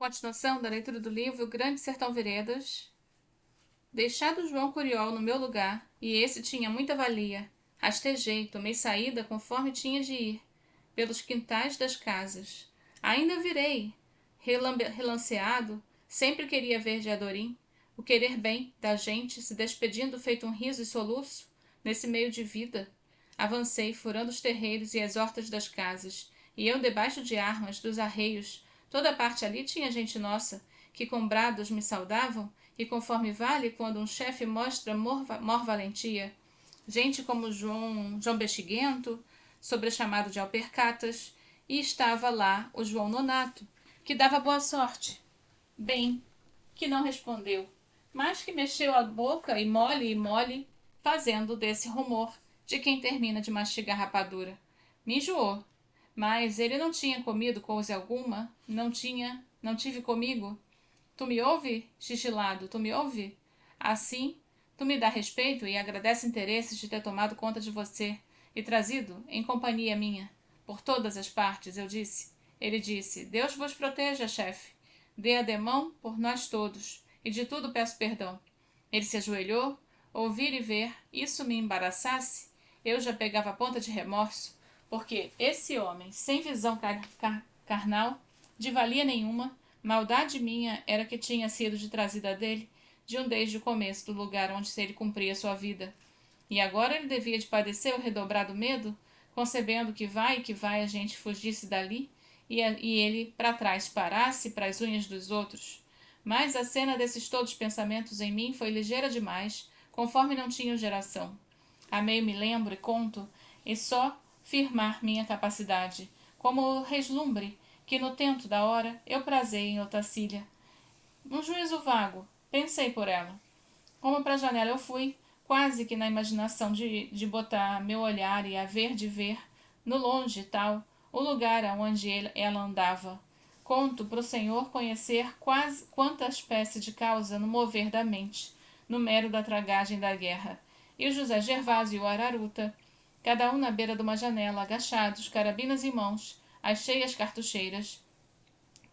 Continuação da leitura do livro Grande Sertão Veredas. Deixado João Curiol no meu lugar, e esse tinha muita valia, rastejei, tomei saída conforme tinha de ir, pelos quintais das casas. Ainda virei, relanceado, sempre queria ver de Adorim, o querer bem da gente se despedindo feito um riso e soluço, nesse meio de vida. Avancei, furando os terreiros e as hortas das casas, e eu debaixo de armas, dos arreios. Toda parte ali tinha gente nossa, que com brados me saudavam, e conforme vale quando um chefe mostra mor valentia. Gente como João Bexiguento, sobrechamado de Alpercatas, e estava lá o João Nonato, que dava boa sorte. Bem, que não respondeu, mas que mexeu a boca e mole, fazendo desse rumor de quem termina de mastigar rapadura. Me enjoou, mas ele não tinha comido coisa alguma, não tive comigo. Tu me ouve, xixilado, tu me ouve? Assim, tu me dá respeito e agradece interesses de ter tomado conta de você e trazido em companhia minha, por todas as partes, eu disse. Ele disse, Deus vos proteja, chefe. Dê ademão por nós todos, e de tudo peço perdão. Ele se ajoelhou, ouvir e ver, isso me embaraçasse, eu já pegava a ponta de remorso, porque esse homem, sem visão carnal, de valia nenhuma, maldade minha era que tinha sido de trazida dele, de um desde o começo do lugar onde ele cumpria sua vida. E agora ele devia de padecer o redobrado medo, concebendo que vai a gente fugisse dali, e ele para trás parasse para as unhas dos outros. Mas a cena desses todos pensamentos em mim foi ligeira demais, conforme não tinham geração. Amei me lembro e conto, e só firmar minha capacidade, como o reslumbre que no tento da hora eu prazei em Otacília. Um juízo vago, pensei por ela. Como para a janela eu fui, quase que na imaginação de botar meu olhar e haver de ver, no longe tal, o lugar aonde ela andava. Conto pro Senhor conhecer quase quanta espécie de causa no mover da mente, no mero da tragagem da guerra. E o José Gervásio e o Araruta, cada um na beira de uma janela, agachados, carabinas em mãos, as cheias cartucheiras.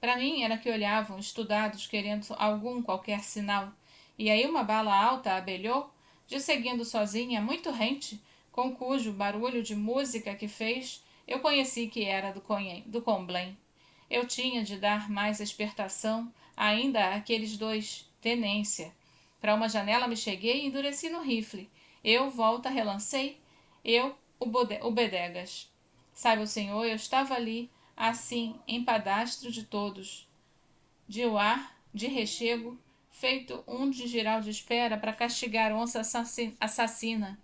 Para mim era que olhavam, estudados, querendo qualquer sinal. E aí uma bala alta abelhou, de seguindo sozinha, muito rente, com cujo barulho de música que fez, eu conheci que era do Comblain. Eu tinha de dar mais espertação ainda àqueles dois, tenência. Para uma janela me cheguei e endureci no rifle. Eu, volta, relancei, o Bedegas. Saiba o senhor, eu estava ali, assim, empadastro de todos, de ar, de rechego, feito um de giral de espera para castigar onça assassina.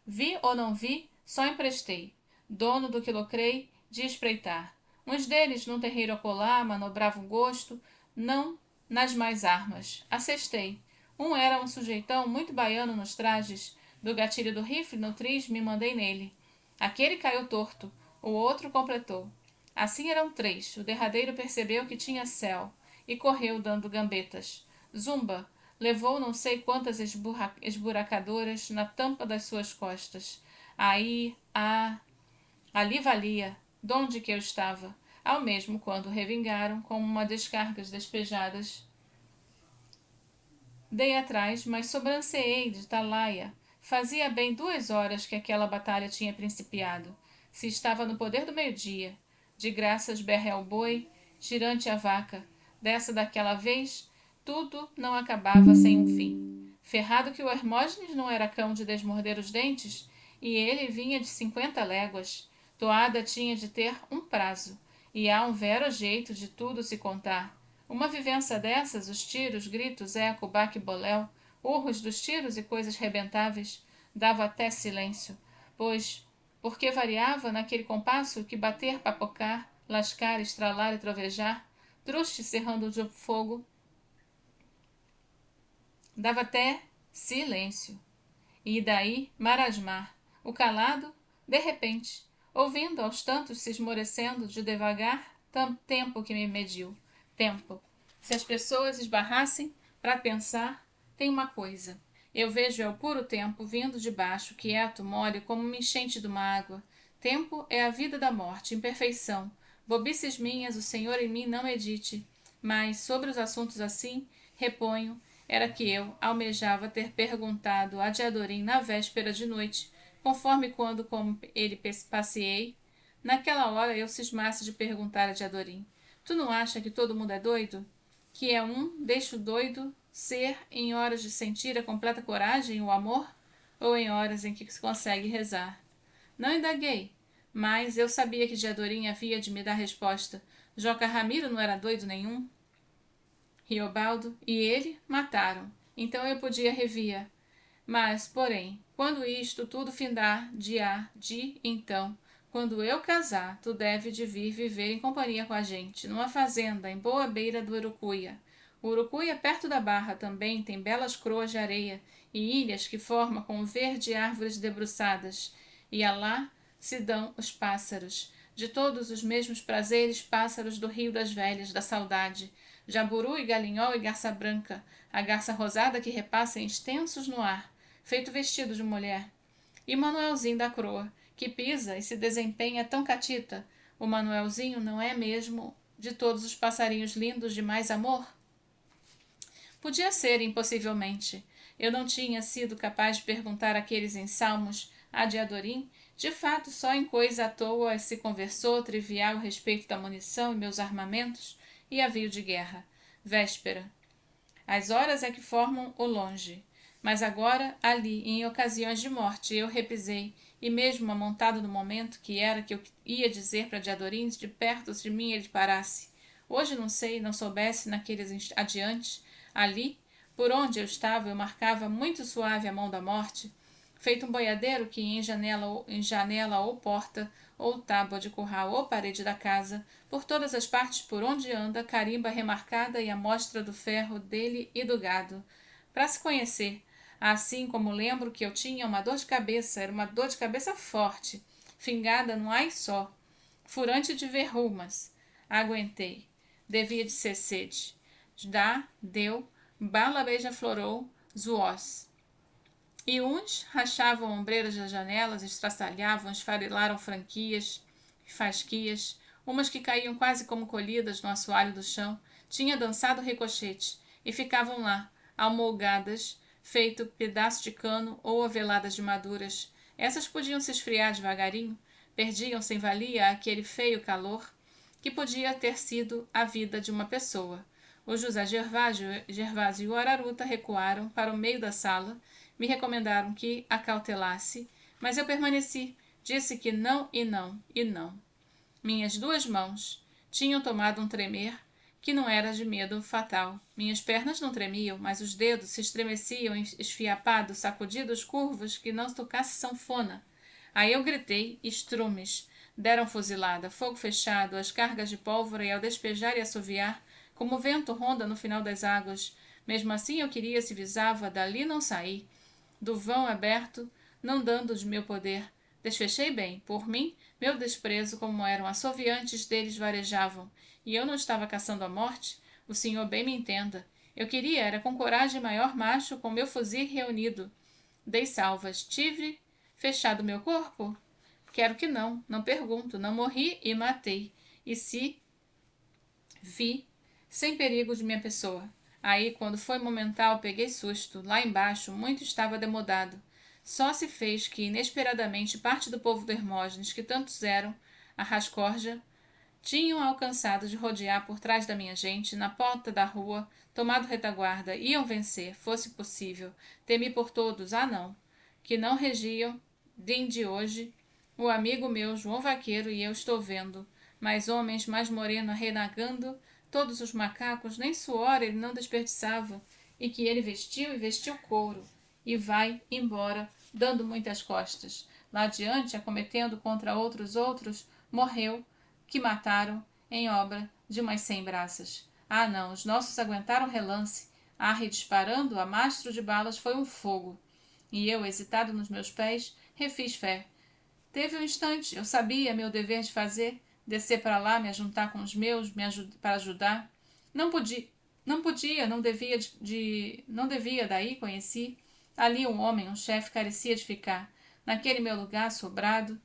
Vi ou não vi, só emprestei, dono do que locrei, de espreitar. Uns deles, num terreiro acolá, manobravam gosto, não nas mais armas. Assestei. Um era um sujeitão muito baiano nos trajes, do gatilho do rifle no tris me mandei nele. Aquele caiu torto, o outro completou. Assim eram três. O derradeiro percebeu que tinha céu e correu dando gambetas. Zumba levou não sei quantas esburacadoras na tampa das suas costas. Ali valia, donde que eu estava, ao mesmo quando revingaram como uma descargas despejadas. Dei atrás, mas sobranceei de talaia. Fazia bem 2 horas que aquela batalha tinha principiado. Se estava no poder do meio-dia. De graças berra o boi, girante a vaca. Dessa daquela vez, tudo não acabava sem um fim. Ferrado que o Hermógenes não era cão de desmorder os dentes, e ele vinha de 50 léguas. Toada tinha de ter um prazo, e há um vero jeito de tudo se contar. Uma vivência dessas, os tiros, gritos, eco, baque, boléu, urros dos tiros e coisas rebentáveis, dava até silêncio, pois, porque variava naquele compasso que bater, papocar, lascar, estralar e trovejar, truste cerrando de fogo, dava até silêncio. E daí marasmar, o calado, de repente, ouvindo aos tantos se esmorecendo de devagar, tempo que me mediu, tempo. Se as pessoas esbarrassem para pensar, tem uma coisa. Eu vejo é o puro tempo vindo de baixo, quieto, mole, como uma enchente de uma água. Tempo é a vida da morte, imperfeição. Bobices minhas, o Senhor em mim não medite. Mas sobre os assuntos assim, reponho, era que eu almejava ter perguntado a Diadorim na véspera de noite, conforme quando com ele passeei. Naquela hora eu cismasse de perguntar a Diadorim: tu não acha que todo mundo é doido? Que é deixa o doido ser em horas de sentir a completa coragem e o amor? Ou em horas em que se consegue rezar? Não indaguei, mas eu sabia que Diadorim havia de me dar resposta. Joca Ramiro não era doido nenhum. Riobaldo e ele mataram, então eu podia revia. Mas, porém, quando isto tudo findar, então, quando eu casar, tu deve de vir viver em companhia com a gente, numa fazenda em boa beira do Urucuia. O Urucuia, perto da Barra, também tem belas croas de areia e ilhas que formam com verde árvores debruçadas, e alá se dão os pássaros, de todos os mesmos prazeres pássaros do Rio das Velhas, da saudade, jaburu e galinhol e garça branca, a garça rosada que repassa em extensos no ar, feito vestido de mulher, e Manuelzinho da Croa, que pisa e se desempenha tão catita. O Manuelzinho não é mesmo de todos os passarinhos lindos de mais amor? Podia ser, impossivelmente. Eu não tinha sido capaz de perguntar aqueles ensalmos a Diadorim. De fato, só em coisa à toa se conversou trivial a respeito da munição e meus armamentos e avião de guerra. Véspera. As horas é que formam o longe. Mas agora, ali, em ocasiões de morte, eu repisei, e mesmo amontado no momento que era que eu ia dizer para Diadorim, de perto de mim ele parasse. Hoje não sei, não soubesse naqueles adiante, ali, por onde eu estava, eu marcava muito suave a mão da morte, feito um boiadeiro que em janela ou porta, ou tábua de curral ou parede da casa, por todas as partes por onde anda, carimba remarcada e a mostra do ferro dele e do gado, para se conhecer. Assim como lembro que eu tinha uma dor de cabeça, era uma dor de cabeça forte, fingada num ai só, furante de verrumas. Aguentei. Devia de ser sede. Deu, bala beija-florou, zoós. E uns rachavam ombreiras das janelas, estraçalhavam, esfarelaram franquias e fasquias, umas que caíam quase como colhidas no assoalho do chão, tinha dançado ricochete, e ficavam lá, almolgadas, feito pedaço de cano ou oveladas de maduras. Essas podiam se esfriar devagarinho, perdiam sem valia aquele feio calor, que podia ter sido a vida de uma pessoa. O José Gervásio e o Araruta recuaram para o meio da sala, me recomendaram que acautelasse, mas eu permaneci, disse que não e não e não. Minhas duas mãos tinham tomado um tremer que não era de medo fatal. Minhas pernas não tremiam, mas os dedos se estremeciam esfiapados, sacudidos, curvos, que não tocasse sanfona. Aí eu gritei, estrumes. Deram fuzilada, fogo fechado, as cargas de pólvora e ao despejar e assoviar, como o vento ronda no final das águas. Mesmo assim eu queria, se visava, dali não sair. Do vão aberto, não dando de meu poder. Desfechei bem, por mim, meu desprezo, como eram assoviantes deles varejavam, e eu não estava caçando a morte, o senhor bem me entenda. Eu queria, era com coragem maior macho, com meu fuzil reunido. Dei salvas, tive fechado meu corpo? Quero que não, não pergunto, não morri e matei. E se vi, sem perigo de minha pessoa. Aí, quando foi momental, peguei susto. Lá embaixo, muito estava demodado. Só se fez que, inesperadamente, parte do povo do Hermógenes, que tantos eram, a rascorja, tinham alcançado de rodear por trás da minha gente, na porta da rua, tomado retaguarda, iam vencer, fosse possível. Temi por todos, não, que não regiam, de hoje, o amigo meu, João Vaqueiro, e eu estou vendo, mais homens, mais moreno, renagando, todos os macacos, nem suor ele não desperdiçava, e que ele vestiu e vestiu couro, e vai embora, dando muitas costas. Lá adiante, acometendo contra outros, morreu, que mataram, em obra de umas 100 braças. Não, os nossos aguentaram relance. Arre disparando, a mastro de balas foi um fogo. E eu, hesitado nos meus pés, refiz fé. Teve um instante, eu sabia meu dever de fazer, descer para lá, me ajuntar com os meus, para ajudar. Não devia, daí conheci. Ali um homem, um chefe, carecia de ficar. Naquele meu lugar, sobrado,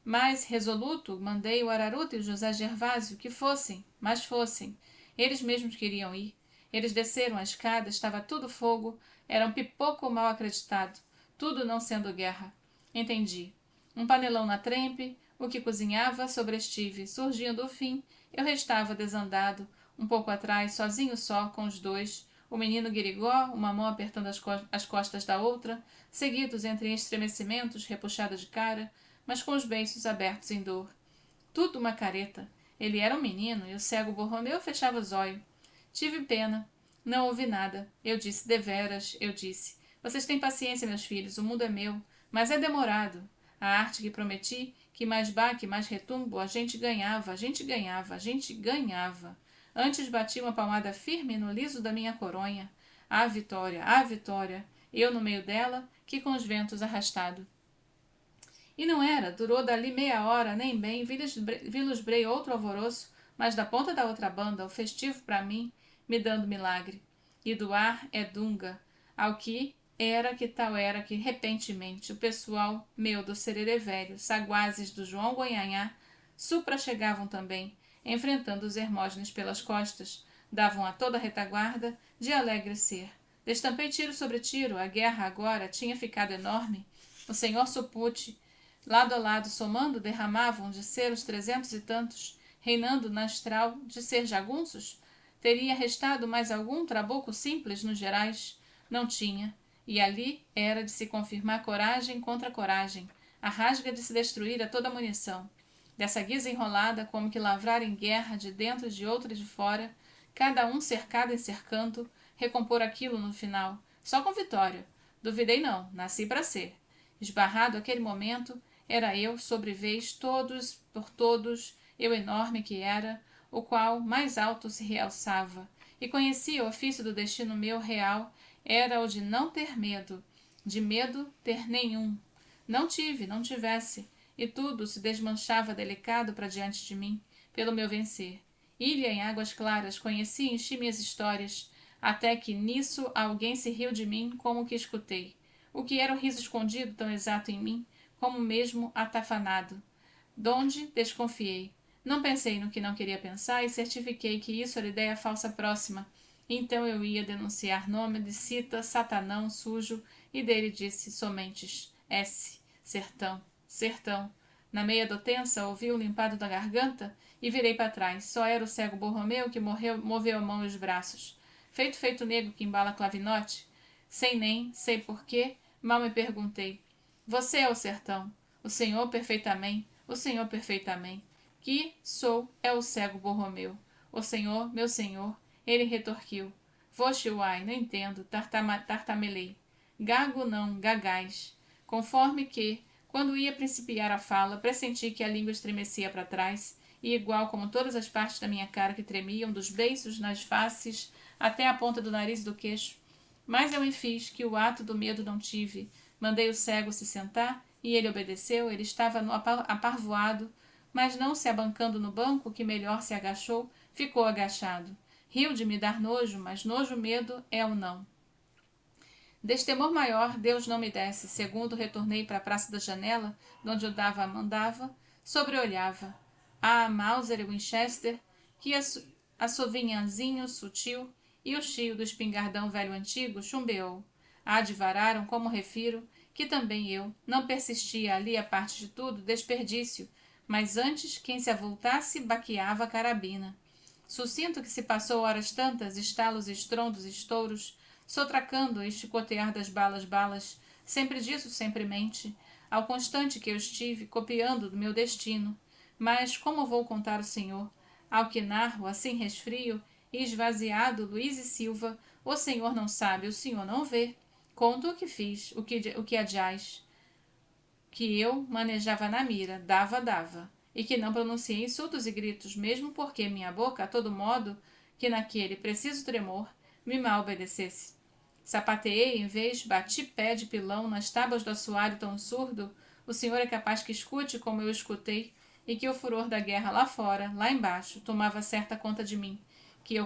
mas resoluto, mandei o Araruta e o José Gervásio que fossem, mas fossem. Eles mesmos queriam ir. Eles desceram a escada, estava tudo fogo, era um pipoco mal acreditado, tudo não sendo guerra. Entendi. Um panelão na trempe, o que cozinhava, sobrestive. Surgindo o fim, eu restava desandado, um pouco atrás, sozinho só, com os dois, o menino guirigó, uma mão apertando as costas da outra, seguidos entre estremecimentos, repuxada de cara, mas com os beiços abertos em dor. Tudo uma careta. Ele era um menino e o cego Borromeu fechava os olhos. Tive pena. Não ouvi nada. Eu disse, deveras, eu disse. Vocês têm paciência, meus filhos, o mundo é meu. Mas é demorado. A arte que prometi, que mais baque, mais retumbo, a gente ganhava, a gente ganhava, a gente ganhava. Antes bati uma palmada firme no liso da minha coronha. Ah, Vitória, ah, Vitória! Eu no meio dela, que com os ventos arrastado. E não era, durou dali meia hora, nem bem, vilustrei outro alvoroço, mas da ponta da outra banda, o festivo para mim, me dando milagre. E do ar é dunga, ao que tal era que, repentemente, o pessoal meu do Sererê Velho, saguazes do João Gonhanhá, supra chegavam também, enfrentando os Hermógenes pelas costas, davam a toda a retaguarda de alegre ser. Destampei tiro sobre tiro, a guerra agora tinha ficado enorme. O senhor Supute, lado a lado somando, derramavam de ser os 300 e tantos, reinando na astral de ser jagunços? Teria restado mais algum trabuco simples nos gerais? Não tinha. E ali era de se confirmar coragem contra coragem, a rasga de se destruir a toda a munição. Dessa guisa enrolada, como que lavrar em guerra de dentro de outra e de fora, cada um cercado e cercando, recompor aquilo no final, só com vitória. Duvidei não, nasci para ser. Esbarrado aquele momento, era eu, sobre vez, todos por todos, eu enorme que era, o qual mais alto se realçava, e conhecia o ofício do destino meu real, era o de não ter medo, de medo ter nenhum. Não tive, não tivesse, e tudo se desmanchava delicado para diante de mim, pelo meu vencer. Ilha em águas claras, conheci e enchi minhas histórias, até que nisso alguém se riu de mim como que escutei. O que era o riso escondido tão exato em mim, como mesmo atafanado. Donde desconfiei. Não pensei no que não queria pensar e certifiquei que isso era ideia falsa próxima. Então eu ia denunciar nome de cita, satanão, sujo, e dele disse somente S, sertão, sertão. Na meia dotença ouvi o limpado da garganta e virei para trás. Só era o cego Borromeu que moveu a mão e os braços. Feito negro que embala clavinote. Sem nem, sei porquê, mal me perguntei. Você é o sertão, o senhor perfeitamente, o senhor perfeitamente. Que sou é o cego Borromeu. O senhor, meu senhor, ele retorquiu. Voxe uai, não entendo, tartamelei. Gago não, gagás. Conforme que, quando ia principiar a fala, pressenti que a língua estremecia para trás, e igual como todas as partes da minha cara que tremiam, dos beiços nas faces até a ponta do nariz e do queixo. Mas eu me fiz que o ato do medo não tive. Mandei o cego se sentar, e ele obedeceu. Ele estava aparvoado, mas não se abancando no banco, que melhor se agachou, ficou agachado. Riu de me dar nojo, mas nojo medo é o não. Destemor maior Deus não me desse. Segundo retornei para a praça da janela, donde eu mandava, sobreolhava. Ah, Mauser e Winchester, que assovinhanzinho sutil, e o chio do espingardão velho antigo chumbeou. Advararam, como refiro, que também eu não persistia ali a parte de tudo, desperdício, mas antes quem se avultasse baqueava a carabina. Sucinto que se passou horas tantas, estalos, estrondos, estouros, sotracando e chicotear das balas, sempre disso, sempre mente, ao constante que eu estive, copiando do meu destino. Mas como vou contar o senhor? Ao que narro, assim resfrio, e esvaziado Luís e Silva, o senhor não sabe, o senhor não vê. Conto o que fiz, o que adiás, que eu manejava na mira, dava, e que não pronunciei insultos e gritos, mesmo porque minha boca, a todo modo, que naquele preciso tremor, me mal obedecesse. Sapateei em vez, bati pé de pilão nas tábuas do assoalho tão surdo, o senhor é capaz que escute como eu escutei, e que o furor da guerra lá fora, lá embaixo, tomava certa conta de mim, que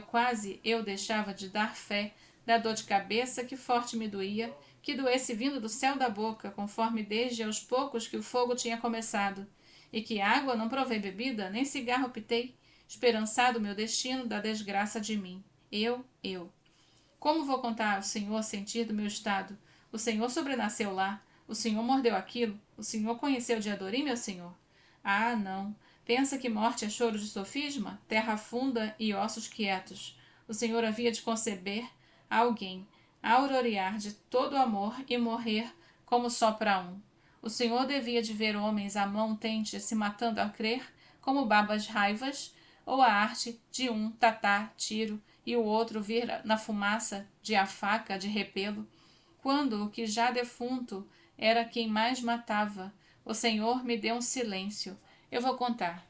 eu deixava de dar fé da dor de cabeça que forte me doía, que doesse vindo do céu da boca, conforme desde aos poucos que o fogo tinha começado, e que água não provei bebida, nem cigarro pitei, esperançado meu destino da desgraça de mim. Eu. Como vou contar ao Senhor sentir do meu estado? O Senhor sobrenasceu lá. O Senhor mordeu aquilo. O Senhor conheceu de Adorim, meu Senhor. Ah, não. Pensa que morte é choro de sofisma? Terra funda e ossos quietos. O Senhor havia de conceber alguém, aurorear de todo amor e morrer como só para um. O Senhor devia de ver homens à mão tente se matando a crer, como babas raivas, ou a arte de um tatá tiro e o outro vir na fumaça de a faca de repelo, quando o que já defunto era quem mais matava. O Senhor me deu um silêncio. Eu vou contar.